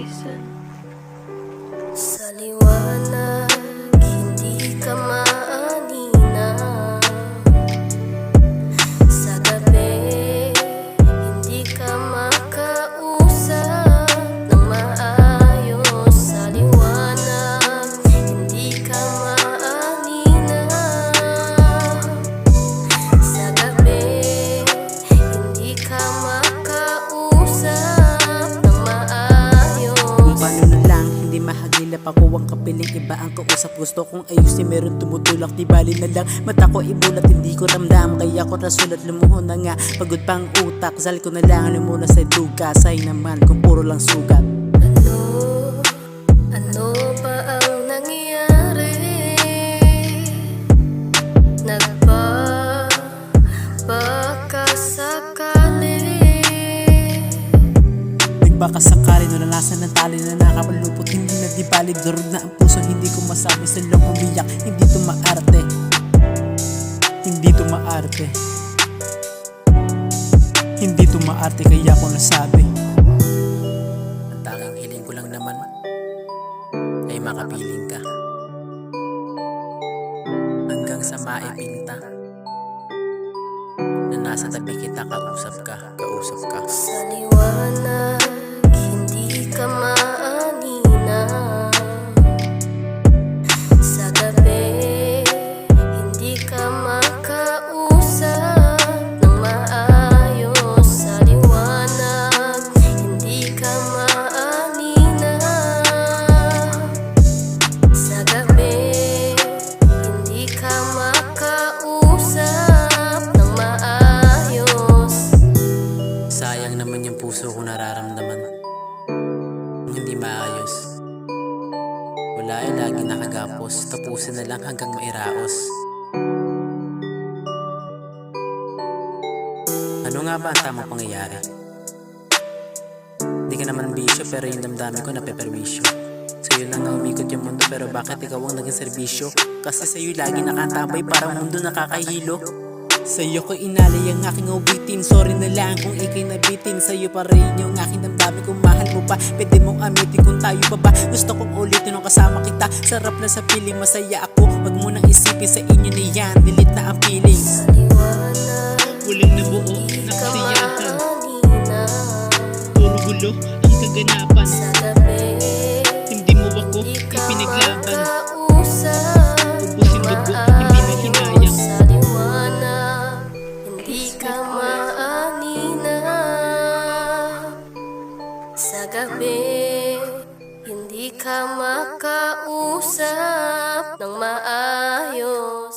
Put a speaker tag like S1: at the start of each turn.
S1: reason.
S2: Sa liwanag, hindi ka maanina. Sa gabi, hindi ka makausap ng maayos. Sa liwanag, hindi ka maanina. Sa gabi, hindi ka makausap ng maayos.
S3: Kung paano na lang, hindi mahagilap ako ang kapiling iba ang kausap. Gusto kong ayusin, meron tumutulak, di bali na lang mata ko ibulat, hindi ko ramdam. Kaya ko nasulat, lumuhon na nga, pagod pang utak. Sal ko na lang, ano muna sa duga. Say naman kung puro lang sugat.
S2: Ano ba ang nangyari? Baka
S3: sakali nalalasan ng tali na nakapalupot. Hindi na di bali, durog na ang puso. Hindi ko masabi sa loob umiyak. Hindi to maarte, hindi to maarte, hindi to maarte. Kaya ko nasabi, ang tanging hiling ko lang naman ay makapiling ka hanggang sa maipinta na nasa tabi kita. Kausap ka, kausap ka.
S2: sa liwanag, hindi ka maanina. Sa gabi, hindi ka makausap ng maayos. Sa liwanag, hindi ka maanina. Sa gabi, hindi ka makausap ng maayos.
S3: Sayang naman yung puso ko nararamdaman hindi maayos. Wala ay lagi nakagapos. Tapusin na lang hanggang mairaos. Ano nga ba ang tamang pangyayari? Di ka naman bisyo, pero yung damdamin ko napeperwisyo. Sa'yo na nga umikot yung mundo, pero bakit ikaw ang naging serbisyo? Kasi sa'yo lagi nakatambay, parang mundo nakakahilo. Sa'yo ko inalay ang aking ubitin. Sorry na lang kung ikay nabitin. Sa'yo pa rin yung aking damdamin kung mahal mo pa. Pwede mong amitin kung tayo pa ba. Gusto kong ulitin nung kasama kita. Sarap na sa piling, masaya ako. Wag mo nang isipin, sa inyo na yan. Delete na ang feelings.
S2: Sa liwanag,
S3: Walang nabuo na
S2: hindi ka
S3: kasiyahan.
S2: maanina.
S3: Puro gulo ang kaganapan.
S2: Sa gabi,
S3: Hindi mo ako
S2: hindi ka
S3: ipinaglaban.
S2: makausap
S3: Ubusin dugo, hindi na hinayang.
S2: Sa liwanag, hindi ka maanina. Sa gabi, hindi ka makausap ng maayos.